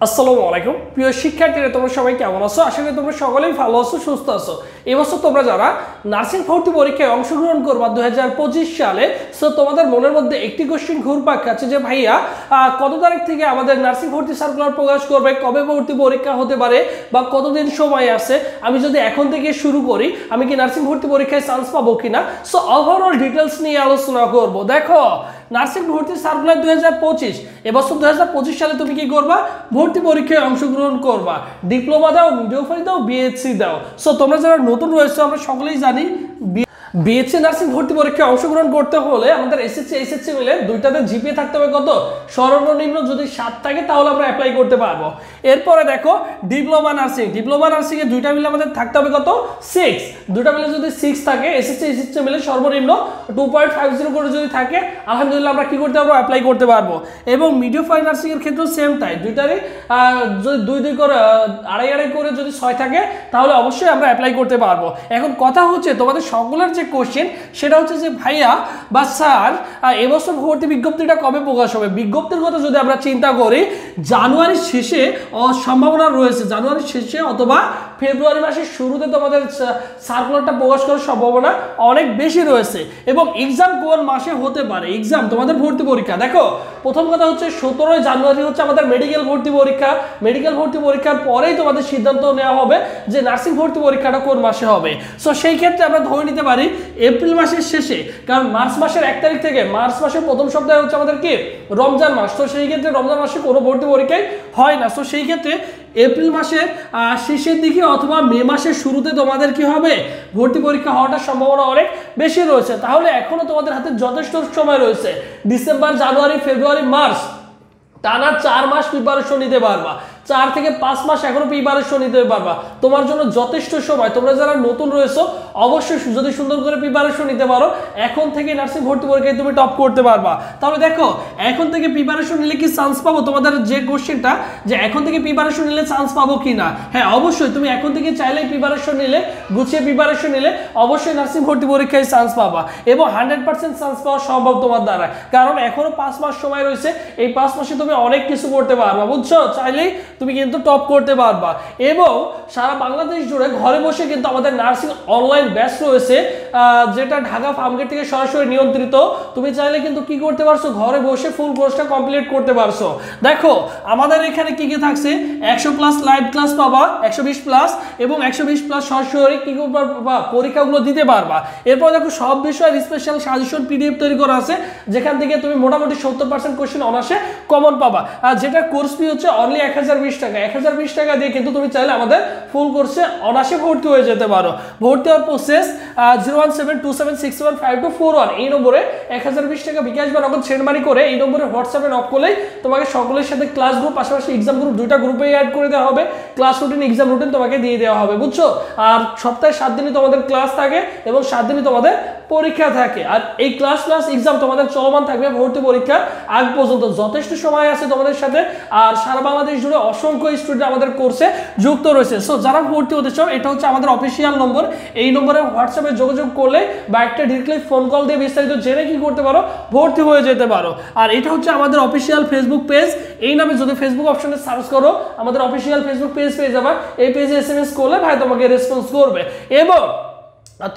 আসসালামু আলাইকুম প্রিয় শিক্ষার্থীরা, তোমরা সবাই কেমন আছো? আশা করি তোমরা সকলেই ভালো আছো, সুস্থ আছো। এবছর তোমরা যারা নার্সিং ভর্তি পরীক্ষায় অংশগ্রহণ করবা 2025 সালে, সো তোমাদের মনের মধ্যে একটি কোশ্চেন ঘুরপাক খাচ্ছে যে ভাইয়া কত তারিখ থেকে আমাদের নার্সিং ভর্তি সার্কুলার প্রকাশ করবে, কবে ভর্তি পরীক্ষা হতে পারে বা কতদিন সময় আছে, আমি যদি এখন থেকে শুরু করি আমি কি নার্সিং ভর্তি পরীক্ষায় চান্স পাবো কিনা। সো ওভারঅল ডিটেলস নিয়ে আলোচনা করব। দেখো, নার্সিং ভর্তি সার্কুলার 2025, এবছর 2025 সালে তুমি কি করবা? ভর্তি পরীক্ষায় অংশগ্রহণ করবা। ডিপ্লোমা দাও, মিডওয়াইফারি দাও, বিএসসি দাও। সো তোমরা যারা নতুন রয়েছে আমরা সকলেই জানি বিএসসি নার্সিং ভর্তি পরীক্ষায় অংশগ্রহণ করতে হলে আমাদের এসএসসি এইচএসসি মিলে দুইটাতে জিপিএ থাকতে হবে কত? সর্বনিম্ন যদি 7 থাকে তাহলে আমরা অ্যাপ্লাই করতে পারবো। এরপরে দেখো ডিপ্লোমা নার্সিং এ দুইটা মিলে আমাদের থাকতে হবে কত? 6। দুইটা মিলে যদি 6 থাকে, এসএসসি এইচএসসি মিলে সর্বনিম্ন 2.50 করে যদি থাকে, আলহামদুলিল্লাহ আমরা কি করতে পারবো? অ্যাপ্লাই করতে পারবো। এবং মিডওয়াইফারি নার্সিং এর ক্ষেত্রেও সেম তাই, দুইটারই যদি 2 করে আড়াই করে যদি 6 থাকে তাহলে অবশ্যই আমরা অ্যাপ্লাই করতে পারবো। এখন কথা হচ্ছে তোমাদের সকলের যে কোশ্চেন সেটা হচ্ছে যে ভাইয়া বা স্যার এবছর ভর্তি বিজ্ঞপ্তিটা কবে প্রকাশ হবে? বিজ্ঞপ্তির কথা যদি আমরা চিন্তা করি, জানুয়ারির শেষে সম্ভাবনা রয়েছে, জানুয়ারির শেষে অথবা ফেব্রুয়ারি মাসের শুরুতে তোমাদের সার্কুলারটা প্রকাশ করার সম্ভাবনা অনেক বেশি রয়েছে। এবং এক্সাম কোন মাসে হতে পারে? এক্সাম তোমাদের ভর্তি পরীক্ষা, দেখো প্রথম কথা হচ্ছে 17 জানুয়ারি হচ্ছে আমাদের মেডিকেল ভর্তি পরীক্ষা। মেডিকেল ভর্তি পরীক্ষার পরেই তোমাদের সিদ্ধান্ত নেওয়া হবে যে নার্সিং ভর্তি পরীক্ষাটা কোন মাসে হবে। সো সেই ক্ষেত্রে আমরা ধরে নিতে পারি এপ্রিল মাসের শেষে, কারণ মার্চ মাসের 1 তারিখ থেকে মার্চ মাসের প্রথম সপ্তাহে হচ্ছে আমাদের কি রমজান মাস। তো সেই ক্ষেত্রে রমজান মাসে কোনো ভর্তি পরীক্ষাই হয় না। সো সেই ক্ষেত্রে এপ্রিল মাসের শেষের দিকে অথবা মে মাসের শুরুতে তোমাদের কি হবে? ভর্তি পরীক্ষা হওয়ার সম্ভাবনা অনেক বেশি রয়েছে। তাহলে এখনো তোমাদের হাতে যথেষ্ট সময় রয়েছে। ডিসেম্বর, জানুয়ারি, ফেব্রুয়ারি, মার্চ, টানা 4 মাস প্রিপারেশন নিতে পারবা। 4 থেকে 5 মাস এখনো প্রিপারেশন নিতে পারবা। তোমার জন্য যথেষ্ট সময়। তোমরা যারা নতুন রয়েছো অবশ্যই যদি সুন্দর করে প্রিপারেশন নিতে পারো, এখন থেকে নার্সিং ভর্তি পরীক্ষায় তুমি টপ করতে পারবা। তাহলে দেখো, এখন থেকে প্রিপারেশন নিলে কি চান্স পাবো? তোমাদের যে কোশ্চেনটা যে এখন থেকে প্রিপারেশন নিলে চান্স পাবো কিনা, হ্যাঁ অবশ্যই তুমি এখন থেকে চাইলেই প্রিপারেশন নিলে, গুছিয়ে প্রিপারেশন নিলে অবশ্যই নার্সিং ভর্তি পরীক্ষায় চান্স পাবা এবং 100% চান্স পাওয়া সম্ভব তোমার দ্বারা। কারণ এখনো 5 মাস সময় রয়েছে। এই 5 মাসে তুমি অনেক কিছু করতে পারবা, বুঝছো? চাইলেই তুমি কিন্তু টপ করতে পারবা। এবং সারা বাংলাদেশ জুড়ে ঘরে বসে কিন্তু আমাদের নার্সিং অনলাইন ব্যাচ রয়েছে, যেটা ঢাকা ফার্মগেট থেকে সরাসরি নিয়ন্ত্রিত। তুমি চাইলে কিন্তু কি করতে পারছো? ঘরে বসে ফুল কোর্সটা কমপ্লিট করতে পারছো। দেখো আমাদের এখানে কি কি থাকছে, 100+ লাইভ ক্লাস পাবা, 120+ এবং 120+ সরাসরি কি করবা? পরীক্ষাগুলো দিতে পারবা। এরপর দেখো সব বিষয়ের স্পেশাল সাজেশন পিডিএফ তৈরি করা আছে, যেখান থেকে তুমি মোটামুটি 70% কোশ্চেন অনার্সে কমন পাবা। আর যেটা কোর্স ফি হচ্ছে অনলি 1020 টাকা। 1020 টাকা দিয়ে কিন্তু তুমি চাইলে আমাদের ফুল কোর্সে অনার্সে ভর্তি হয়ে যেতে পারো। ভর্তি হওয়ার প্রসেস 01727615241 এই নম্বরে 1020 টাকা বিকাশ বা নগদ সেন্ড মানি করে এই নম্বরে হোয়াটসঅ্যাপে নক করলেই তোমাকে সকলের সাথে ক্লাস গ্রুপ, পাশাপাশি এক্সাম গ্রুপ, দুইটা গ্রুপে অ্যাড করে দেওয়া হবে। ক্লাস রুটিন, এক্সাম রুটিন তোমাকে দিয়ে দেওয়া হবে, বুঝছো? আর সপ্তাহে 7 দিনই তোমাদের ক্লাস থাকে এবং 7 দিনই তোমাদের পরীক্ষা থাকে। আর এই ক্লাস এক্সাম তোমাদের চলমান থাকবে ভর্তি পরীক্ষার আগ পর্যন্ত। যথেষ্ট সময় আছে তোমাদের সাথে। আর সারা বাংলাদেশ জুড়ে অসংখ্য স্টুডেন্ট আমাদের কোর্সে যুক্ত রয়েছে। সো যারা ভর্তি হতে চাও, এটা হচ্ছে আমাদের অফিসিয়াল নম্বর। এই নম্বরে হোয়াটসঅ্যাপে যোগাযোগ করলে বা একটা ডিরেক্টলি ফোন কল দিয়ে বিস্তারিত জেনে কি করতে পারো? ভর্তি হয়ে যেতে পারো। আর এটা হচ্ছে আমাদের অফিসিয়াল ফেসবুক পেজ। এই নামে যদি ফেসবুক অপশনে সার্চ করো, আমাদের অফিসিয়াল ফেসবুক পেজ পেয়ে যাবে। এই পেজে SMS করলে ভাই তোমাকে রেসপন্স করবে। এবং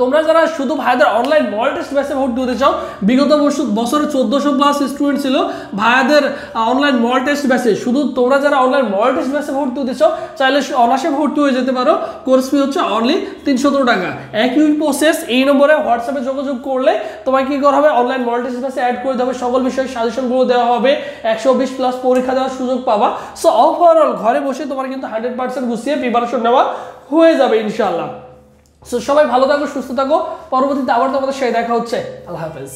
তোমরা যারা শুধু ভাইদের অনলাইন মডেল টেস্ট ব্যাচে ভর্তি হতে চাও, বিগত বছরে 1400+ স্টুডেন্ট ছিল ভাইদের অনলাইন মডেল টেস্ট ব্যাচে। শুধু তোমরা যারা অনলাইন মডেল টেস্ট ব্যাচে ভর্তি হতে চাও চাইলে অনার্সে ভর্তি হয়ে যেতে পারো। কোর্স ফি হচ্ছে অনলি 317 টাকা। একই প্রসেস, এই নম্বরে হোয়াটসঅ্যাপে যোগাযোগ করলে তোমাকে কি করা হবে? অনলাইন মডেল টেস্ট ব্যাচে অ্যাড করে দেওয়া হবে, সকল বিষয়ে সাজেশনগুলো দেওয়া হবে, 120+ পরীক্ষা দেওয়ার সুযোগ পাবা। সো ওভারঅল ঘরে বসে তোমার কিন্তু 100% গুছিয়ে প্রিপারেশন নেওয়া হয়ে যাবে ইনশাআল্লাহ। সো সবাই ভালো থাকো, সুস্থ থাকো। পরবর্তীতে আবার তোমাদের সাথে দেখা হচ্ছে। আল্লাহ হাফেজ।